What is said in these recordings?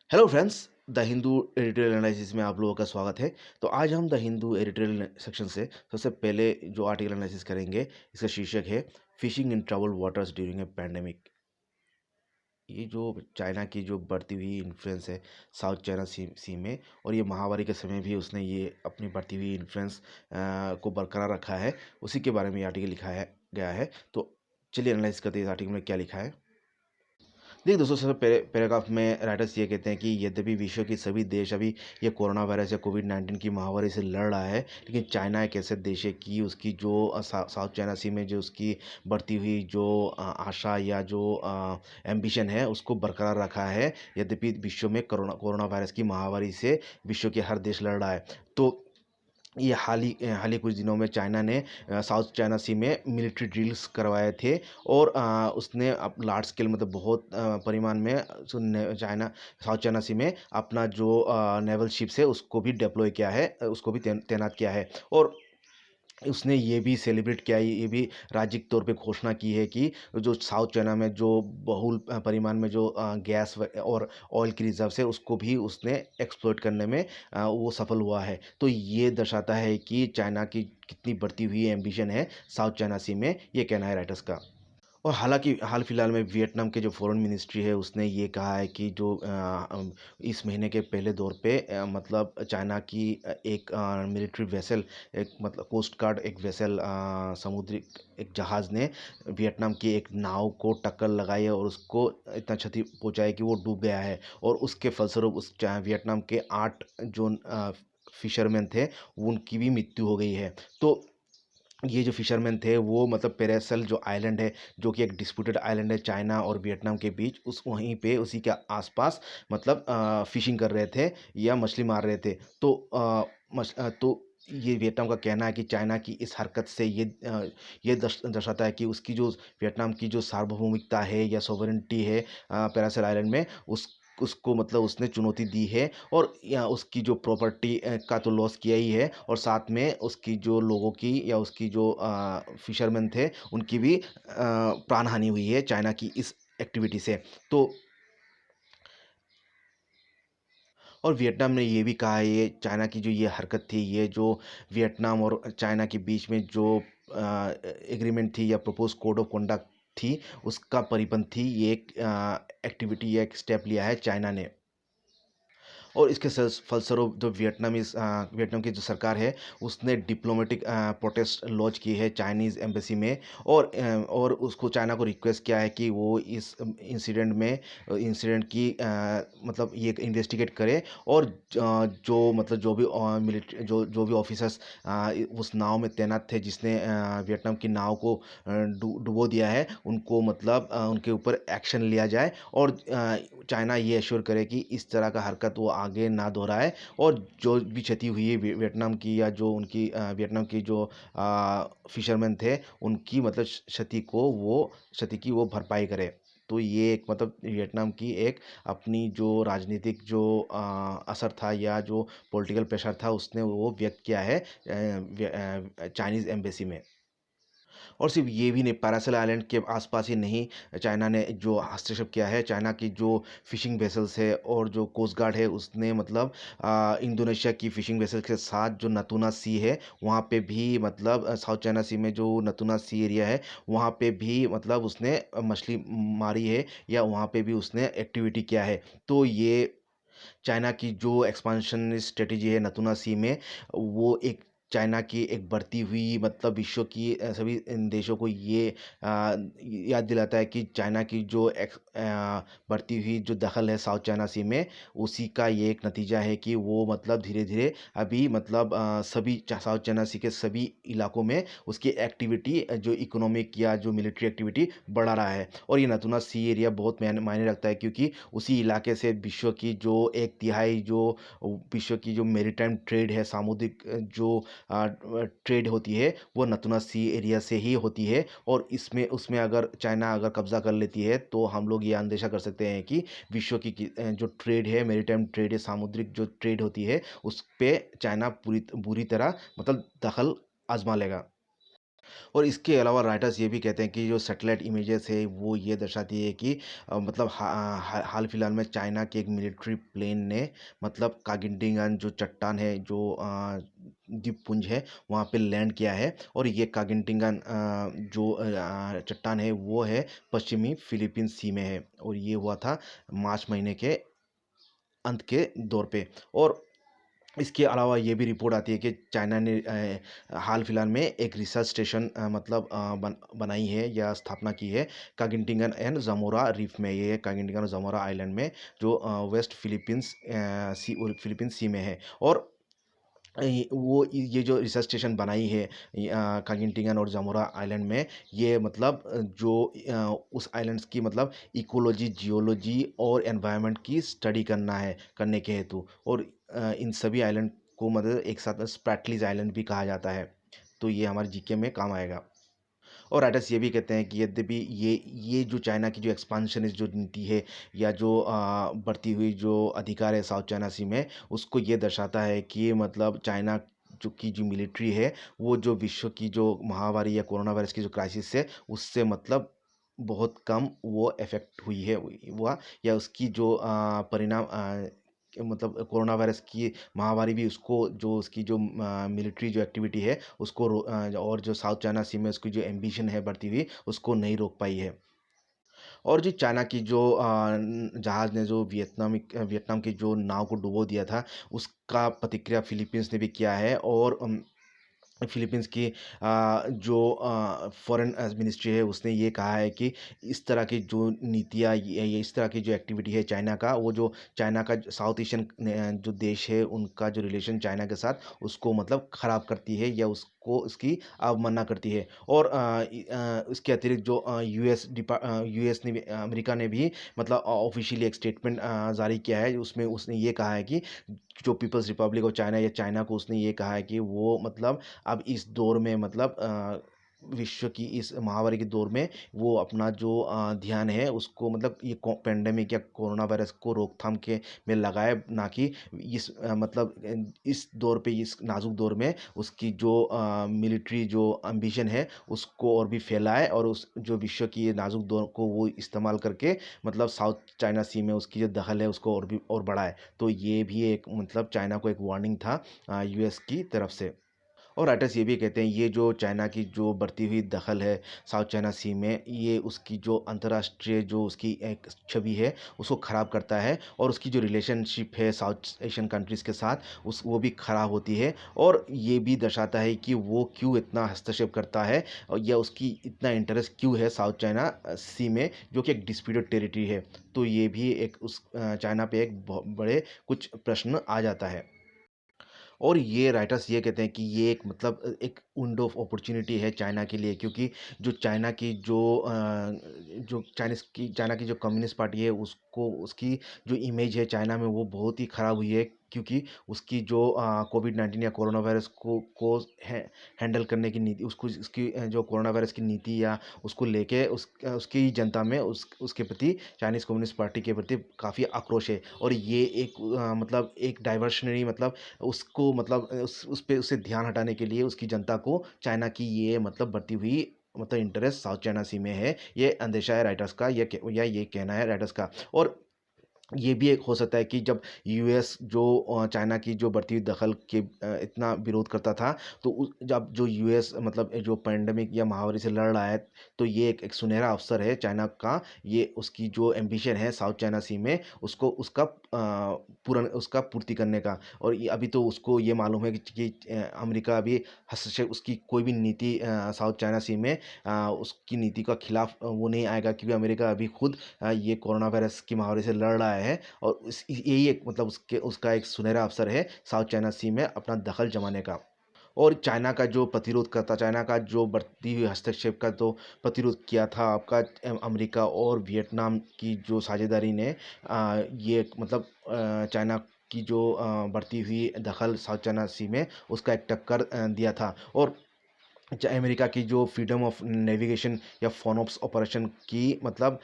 Hello friends, the Hindu editorial analysis में आप लोगों का स्वागत है। तो आज हम द हिंदू एडिटोरियल सेक्शन से सबसे पहले जो आर्टिकल एनालिसिस करेंगे, इसका शीर्षक है fishing in trouble waters during a pandemic. ये जो चाइना की जो बढ़ती हुई इन्फ्लुएंस है साउथ चाइना सी में, और ये महामारी के समय भी उसने ये अपनी बढ़ती हुई इन्फ्लुएंस को बरकरार रखा है, उसी के बारे में ये आर्टिकल लिखा है गया है। तो चलिए एनालाइज करते हैं इस आर्टिकल में क्या लिखा है। देखिए दोस्तों, सबसे पैराग्राफ में राइटर्स ये कहते हैं कि यद्यपि विश्व के सभी देश अभी ये कोरोना वायरस या कोविड-19 की महामारी से लड़ रहा है, लेकिन चाइना एक ऐसे देश है कि उसकी जो साउथ चाइना सी में जो उसकी बढ़ती हुई जो आशा या जो एम्बिशन है उसको बरकरार रखा है। यद्यपि विश्व में कोरोना कोरोना वायरस की महामारी से विश्व के हर देश लड़ रहा है। तो ये हाल ही कुछ दिनों में चाइना ने साउथ चाइना सी में मिलिट्री ड्रिल्स करवाए थे, और उसने अब लार्ज स्केल मतलब बहुत परिमाण में चाइना साउथ चाइना सी में अपना जो नेवल शिप्स है उसको भी डिप्लॉय किया है, उसको भी तैनात किया है। और उसने ये भी सेलिब्रेट किया है, ये भी राज्यिक तौर पे घोषणा की है कि जो साउथ चाइना में जो बहुल परिमाण में जो गैस और ऑयल की रिजर्व्स है उसको भी उसने एक्सप्लॉइट करने में वो सफल हुआ है। तो ये दर्शाता है कि चाइना की कितनी बढ़ती हुई एम्बिशन है साउथ चाइना सी में, ये कहना है राइटर्स का। और हालांकि हाल फिलहाल में वियतनाम के जो फॉरेन मिनिस्ट्री है उसने ये कहा है कि जो इस महीने के पहले दौर पे मतलब चाइना की एक मिलिट्री वेसल, एक मतलब कोस्ट गार्ड एक वेसल, समुद्री एक जहाज़ ने वियतनाम की एक नाव को टक्कर लगाई है और उसको इतना क्षति पहुंचाई कि वो डूब गया है। और उसके फलस्वरूप वियतनाम के 8 जो फिशरमैन थे उनकी भी मृत्यु हो गई है। तो ये जो फिशरमैन थे वो मतलब पेरेसल जो आइलैंड है, जो कि एक डिस्प्यूटेड आइलैंड है चाइना और वियतनाम के बीच, उस वहीं पे उसी के आसपास मतलब फिशिंग कर रहे थे या मछली मार रहे थे। तो तो ये वियतनाम का कहना है कि चाइना की इस हरकत से ये दर्शाता है कि उसकी जो वियतनाम की जो सार्वभौमिकता है या सॉवरेनिटी है पेरासल आइलैंड में, उसको मतलब उसने चुनौती दी है। और या उसकी जो प्रॉपर्टी का तो लॉस किया ही है, और साथ में उसकी जो लोगों की या उसकी जो फिशरमैन थे उनकी भी प्राण हानि हुई है चाइना की इस एक्टिविटी से। तो और वियतनाम ने ये भी कहा है, ये चाइना की जो ये हरकत थी, ये जो वियतनाम और चाइना के बीच में जो एग्रीमेंट थी या प्रपोज कोड ऑफ कंडक्ट थी, उसका परिपंथी ये एक एक्टिविटी या एक स्टेप लिया है चाइना ने। और इसके फलस्वरूप जो वियतनाम की जो सरकार है उसने डिप्लोमेटिक प्रोटेस्ट लॉन्च की है चाइनीज़ एम्बेसी में। और उसको चाइना को रिक्वेस्ट किया है कि वो इस इंसिडेंट की मतलब ये इन्वेस्टिगेट करे, और जो मतलब जो भी मिलिट्री जो भी ऑफिसर्स उस नाव में तैनात थे जिसने वियतनाम की नाव को डुबो दिया है, उनको मतलब उनके ऊपर एक्शन लिया जाए, और चाइना ये एश्योर करे कि इस तरह का हरकत वो आगे ना दोहराए। और जो भी क्षति हुई है वियतनाम की, या जो उनकी वियतनाम की जो फिशरमैन थे उनकी मतलब क्षति की वो भरपाई करे। तो ये एक मतलब वियतनाम की एक अपनी जो राजनीतिक जो असर था या जो पॉलिटिकल प्रेशर था उसने वो व्यक्त किया है चाइनीज़ एम्बेसी में। और सिर्फ ये भी नहीं, पैरासाइल आइलैंड के आसपास ही नहीं, चाइना ने जो हस्तक्षेप किया है, चाइना की जो फिशिंग वेसल्स है और जो कोस्ट गार्ड है उसने मतलब इंडोनेशिया की फिशिंग वेसल्स के साथ जो नतूना सी है वहाँ पे भी मतलब साउथ चाइना सी में जो नतूना सी एरिया है वहाँ पे भी मतलब उसने मछली मारी है, या वहाँ पे भी उसने एक्टिविटी किया है। तो ये चाइना की जो एक्सपांशन स्ट्रेटेजी है नतूना सी में, वो एक चाइना की एक बढ़ती हुई मतलब विश्व की सभी इन देशों को ये याद दिलाता है कि चाइना की जो बढ़ती हुई जो दखल है साउथ चाइना सी में, उसी का ये एक नतीजा है कि वो मतलब धीरे धीरे अभी मतलब साउथ चाइना सी के सभी इलाकों में उसकी एक्टिविटी जो इकोनॉमिक या जो मिलिट्री एक्टिविटी बढ़ा रहा है। और ये नतूना सी एरिया बहुत मायने रखता है, क्योंकि उसी इलाके से विश्व की जो एक तिहाई जो विश्व की जो मेरीटाइम ट्रेड है, सामुद्रिक जो ट्रेड होती है, वो नतूना सी एरिया से ही होती है। और इसमें उसमें अगर चाइना अगर कब्जा कर लेती है तो हम लोग ये अंदेशा कर सकते हैं कि विश्व की जो ट्रेड है, मेरीटाइम ट्रेड है, सामुद्रिक जो ट्रेड होती है, उस पे चाइना पूरी बुरी तरह मतलब दखल आजमा लेगा। और इसके अलावा राइटर्स ये भी कहते हैं कि जो सैटेलाइट इमेजेस है वो ये दर्शाती है कि मतलब हाल फिलहाल में चाइना के एक मिलिट्री प्लेन ने मतलब कागिंटिंगन जो चट्टान है जो द्वीपपुंज है वहाँ पे लैंड किया है। और ये कागिंटिंगन जो चट्टान है वो है पश्चिमी फिलीपींस सी में है और ये हुआ था मार्च महीने के अंत के दौर पे। और इसके अलावा ये भी रिपोर्ट आती है कि चाइना ने हाल फिलहाल में एक रिसर्च स्टेशन मतलब बनाई है या स्थापना की है कागिंटिंगन एंड जमोरा रीफ में। ये कागिंटिंगन और जमोरा आइलैंड में जो वेस्ट फिलीपींस सी में है। और ये जो रिसर्च स्टेशन बनाई है कागिंटिंगन और जमोरा आइलैंड में, ये मतलब जो उस आइलैंड्स की मतलब इकोलॉजी, जियोलॉजी और एनवायरनमेंट की स्टडी करने के हेतु। और इन सभी आइलैंड को मतलब एक साथ स्प्रैटलीज आइलैंड भी कहा जाता है। तो ये हमारे जीके में काम आएगा। और राइटर्स ये भी कहते हैं कि यद्यपि ये जो चाइना की जो एक्सपांशनिस्ट जो नीति है या जो बढ़ती हुई जो अधिकार है साउथ चाइना सी में, उसको ये दर्शाता है कि मतलब चाइना जो मिलिट्री है वो जो विश्व की जो महामारी या कोरोना वायरस की जो क्राइसिस है उससे मतलब बहुत कम वो इफ़ेक्ट हुई है हुआ, या उसकी जो परिणाम मतलब कोरोना वायरस की महामारी भी उसको जो उसकी जो मिलिट्री जो एक्टिविटी है उसको और जो साउथ चाइना सी में उसकी जो एम्बिशन है बढ़ती हुई उसको नहीं रोक पाई है। और जो चाइना की जो जहाज़ ने जो वियतनाम की जो नाव को डुबो दिया था उसका प्रतिक्रिया फिलीपींस ने भी किया है। और फिलीपींस की जो फॉरेन मिनिस्ट्री है उसने ये कहा है कि इस तरह की जो नीतियाँ ये इस तरह की जो एक्टिविटी है चाइना का, वो जो चाइना का साउथ एशियन जो देश है उनका जो रिलेशन चाइना के साथ उसको मतलब ख़राब करती है या उसको उसकी अवमानना करती है। और इसके अतिरिक्त जो यूएस ने भी अमेरिका ने भी मतलब ऑफिशियली एक स्टेटमेंट जारी किया है। उसमें उसने ये कहा है कि जो पीपल्स रिपब्लिक ऑफ चाइना या चाइना को उसने ये कहा है कि वो मतलब अब इस दौर में मतलब विश्व की इस महामारी के दौर में वो अपना जो ध्यान है उसको मतलब ये पेंडेमिक या कोरोना वायरस को रोकथाम के में लगाए, ना कि इस मतलब इस दौर पे इस नाजुक दौर में उसकी जो मिलिट्री जो एम्बिशन है उसको और भी फैलाए और उस जो विश्व की ये नाजुक दौर को वो इस्तेमाल करके मतलब साउथ चाइना सी में उसकी जो दखल है उसको और भी और बढ़ाए। तो ये भी एक मतलब चाइना को एक वार्निंग था यूएस की तरफ से। और राइटर्स ये भी कहते हैं ये जो चाइना की जो बढ़ती हुई दखल है साउथ चाइना सी में, ये उसकी जो अंतर्राष्ट्रीय जो उसकी एक छवि है उसको ख़राब करता है और उसकी जो रिलेशनशिप है साउथ एशियन कंट्रीज़ के साथ उस वो भी ख़राब होती है। और ये भी दर्शाता है कि वो क्यों इतना हस्तक्षेप करता है और या उसकी इतना इंटरेस्ट क्यों है साउथ चाइना सी में जो कि एक डिस्प्यूटेड टेरिटरी है। तो ये भी एक उस चाइना पे एक बहुत बड़े कुछ प्रश्न आ जाता है। और ये राइटर्स ये कहते हैं कि ये एक मतलब एक विंडो ऑफ अपॉर्चुनिटी है चाइना के लिए, क्योंकि जो चाइना की जो जो चाइना की जो कम्युनिस्ट पार्टी है उसको उसकी जो इमेज है चाइना में वो बहुत ही ख़राब हुई है, क्योंकि उसकी जो कोविड-19 या कोरोना वायरस को हैंडल करने की नीति उसको उसकी जो कोरोना वायरस की नीति या उसको लेके उसकी जनता में उसके प्रति चाइनीज़ कम्युनिस्ट पार्टी के प्रति काफ़ी आक्रोश है। और ये एक मतलब एक डाइवर्शनरी मतलब उसको मतलब उस पे उससे ध्यान हटाने के लिए उसकी जनता को चाइना की ये मतलब बढ़ती हुई मतलब इंटरेस्ट साउथ चाइना सी में है, ये अंदेशा है राइटर्स का, या ये कहना है राइटर्स का। और ये भी एक हो सकता है कि जब यूएस जो चाइना की जो बढ़ती हुई दखल के इतना विरोध करता था, तो जब जो यूएस मतलब जो पैंडेमिक या महामारी से लड़ रहा है, तो ये एक सुनहरा अवसर है चाइना का, ये उसकी जो एम्बिशन है साउथ चाइना सी में उसको पूर्ण उसका पूर्ति करने का। और ये अभी तो उसको ये मालूम है कि अमेरिका अभी हस्तक्षेप उसकी कोई भी नीति साउथ चाइना सी में उसकी नीति का खिलाफ वो नहीं आएगा, क्योंकि अमेरिका अभी खुद ये कोरोना वायरस की महामारी से लड़ रहा है। और यही एक मतलब उसका एक सुनहरा अवसर है साउथ चाइना सी में अपना दखल जमाने का। और चाइना का जो प्रतिरोध करता चाइना का जो बढ़ती हुई हस्तक्षेप का तो प्रतिरोध किया था आपका अमेरिका और वियतनाम की जो साझेदारी ने ये मतलब चाइना की जो बढ़ती हुई दखल साउथ चाइना सी में उसका एक टक्कर दिया था। और अमेरिका की जो फ्रीडम ऑफ नेविगेशन या फोनोप्स ऑपरेशन की मतलब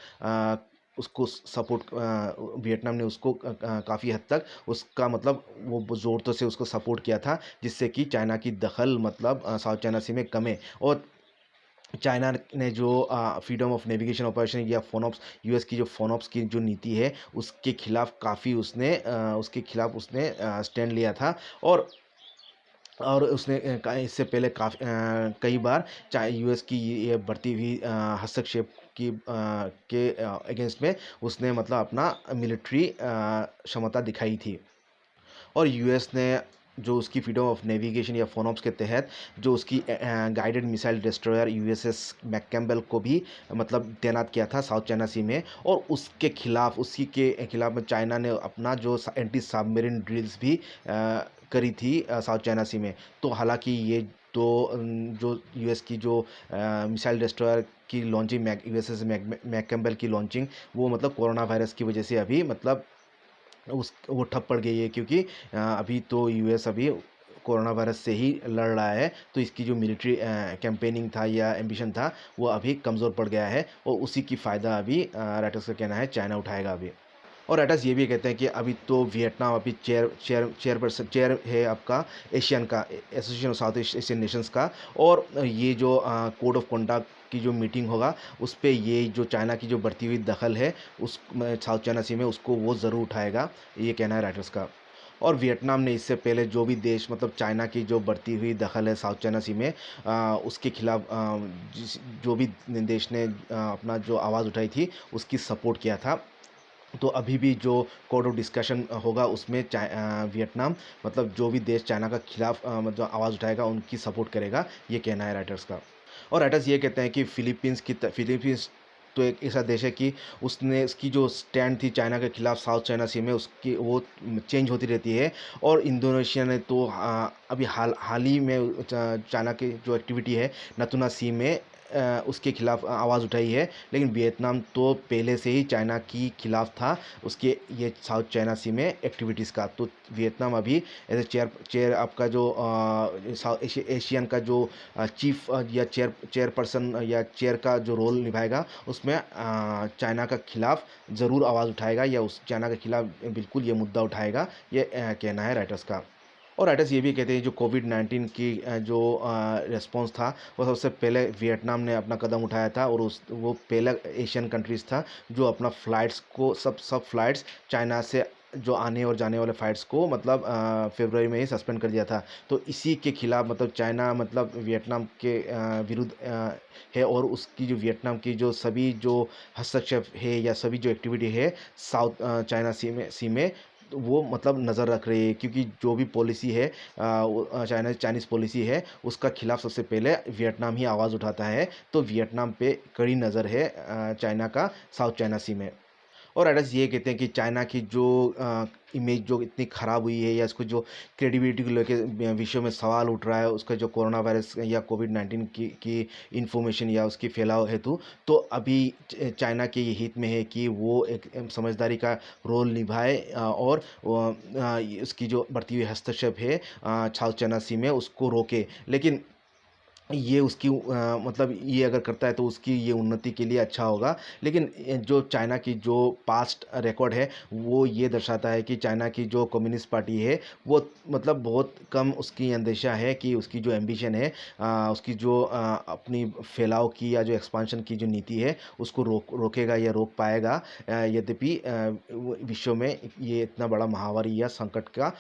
उसको सपोर्ट वियतनाम ने उसको काफ़ी हद तक उसका मतलब वो ज़ोर से उसको सपोर्ट किया था, जिससे कि चाइना की दखल मतलब साउथ चाइना सी में कम है। और चाइना ने जो फ्रीडम ऑफ नेविगेशन ऑपरेशन या फोनॉप्स यूएस की जो फोनॉप्स की जो नीति है उसके खिलाफ काफ़ी उसने स्टैंड लिया था। और उसने इससे पहले कई बार चाहे यूएस की ये बढ़ती हुई हस्तक्षेप के अगेंस्ट में उसने मतलब अपना मिलिट्री क्षमता दिखाई थी। और यूएस ने जो उसकी फ्रीडम ऑफ नेविगेशन या फोनॉप्स के तहत जो उसकी गाइडेड मिसाइल डिस्ट्रॉयर यूएसएस मैककैम्बेल को भी मतलब तैनात किया था साउथ चाइना सी में। और उसी के खिलाफ में चाइना ने अपना जो एंटी सबमरीन ड्रिल्स भी करी थी साउथ चाइना सी में। तो हालांकि ये जो यूएस की जो मिसाइल डिस्ट्रॉयर की लॉन्चिंग यूएसएस मैककैम्बेल की लॉन्चिंग वो मतलब कोरोना वायरस की वजह से अभी मतलब उस वो ठप पड़ गई है, क्योंकि अभी तो यूएस अभी कोरोना वायरस से ही लड़ रहा है। तो इसकी जो मिलिट्री कैंपेनिंग था या एम्बिशन था वो अभी कमज़ोर पड़ गया है और उसी की फ़ायदा अभी राइटर्स का कहना है चाइना उठाएगा अभी। और राइटर्स ये भी कहते हैं कि अभी तो वियतनाम अभी चेयर है आपका एशियन का association of south east Asian Nations का। और ये जो कोड ऑफ कंडक्ट की जो मीटिंग होगा उस पे ये जो चाइना की जो बढ़ती हुई दखल है उस साउथ चाइना सी में उसको वो ज़रूर उठाएगा, ये कहना है राइटर्स का। और वियतनाम ने इससे पहले जो भी देश मतलब चाइना की जो बढ़ती हुई दखल है साउथ चाइना सी में उसके खिलाफ जो भी देश ने अपना जो आवाज़ उठाई थी उसकी सपोर्ट किया था। तो अभी भी जो कोड ऑफ डिस्कशन होगा उसमें वियतनाम मतलब जो भी देश चाइना का खिलाफ मतलब आवाज़ उठाएगा उनकी सपोर्ट करेगा, ये कहना है राइटर्स का। और राइटर्स ये कहते हैं कि फिलीपींस तो एक ऐसा देश है कि उसने उसकी जो स्टैंड थी चाइना के खिलाफ साउथ चाइना सी में उसकी वो चेंज होती रहती है। और इंडोनेशिया ने तो अभी हाल ही में चाइना की जो एक्टिविटी है नतुना सी में उसके खिलाफ आवाज़ उठाई है। लेकिन वियतनाम तो पहले से ही चाइना की खिलाफ था उसके ये साउथ चाइना सी में एक्टिविटीज़ का। तो वियतनाम अभी एज ए चेयर आपका जो साउथ एशियन का जो चीफ या चेयरपर्सन या चेयर का जो रोल निभाएगा उसमें चाइना का खिलाफ ज़रूर आवाज़ उठाएगा या उस चाइना के खिलाफ बिल्कुल ये मुद्दा उठाएगा, ये कहना है राइटर्स का। और राइटर्स ये भी कहते हैं जो कोविड-19 की जो रिस्पॉन्स था वो सबसे पहले वियतनाम ने अपना कदम उठाया था। और वो पहला एशियन कंट्रीज़ था जो अपना फ़्लाइट्स को सब फ़्लाइट्स चाइना से जो आने और जाने वाले फ़्लाइट्स को मतलब फरवरी में ही सस्पेंड कर दिया था। तो इसी के खिलाफ मतलब चाइना मतलब वियतनाम के विरुद्ध है। और उसकी जो वियतनाम की जो सभी जो हस्तक्षेप है या सभी जो एक्टिविटी है साउथ चाइना सी में तो वो मतलब नज़र रख रही है, क्योंकि जो भी पॉलिसी है चाइनीज़ पॉलिसी है उसका खिलाफ सबसे पहले वियतनाम ही आवाज़ उठाता है। तो वियतनाम पे कड़ी नज़र है चाइना का साउथ चाइना सी में। और राइटर्स ये कहते हैं कि चाइना की जो इमेज जो इतनी ख़राब हुई है या इसको जो क्रेडिबिलिटी को लेके विश्व में सवाल उठ रहा है उसका जो कोरोना वायरस या कोविड-19 की इन्फॉर्मेशन या उसकी फैलाव हेतु। तो अभी चाइना के ये हित में है कि वो एक समझदारी का रोल निभाए और उसकी जो बढ़ती हुई हस्तक्षेप है साउथ चाइना सी में उसको रोके। लेकिन ये उसकी मतलब ये अगर करता है तो उसकी ये उन्नति के लिए अच्छा होगा। लेकिन जो चाइना की जो पास्ट रिकॉर्ड है वो ये दर्शाता है कि चाइना की जो कम्युनिस्ट पार्टी है वो मतलब बहुत कम उसकी अंदेशा है कि उसकी जो एम्बिशन है उसकी जो अपनी फैलाव की या जो एक्सपांशन की जो नीति है उसको रोकेगा या रोक पाएगा। यद्यपि विश्व में ये इतना बड़ा महामारी या संकट का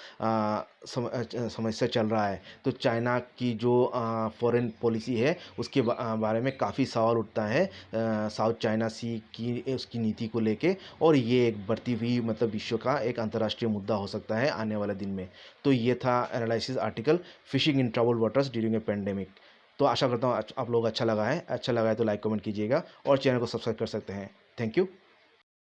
समस्या चल रहा है। तो चाइना की जो फॉरेन पॉलिसी है उसके बारे में काफ़ी सवाल उठता है साउथ चाइना सी की उसकी नीति को लेके। और ये एक बढ़ती हुई मतलब विश्व का एक अंतर्राष्ट्रीय मुद्दा हो सकता है आने वाले दिन में। तो ये था analysis article fishing in troubled waters during a pandemic. तो आशा करता हूँ आप लोग अच्छा लगा है तो लाइक कमेंट कीजिएगा और चैनल को सब्सक्राइब कर सकते हैं। Thank you.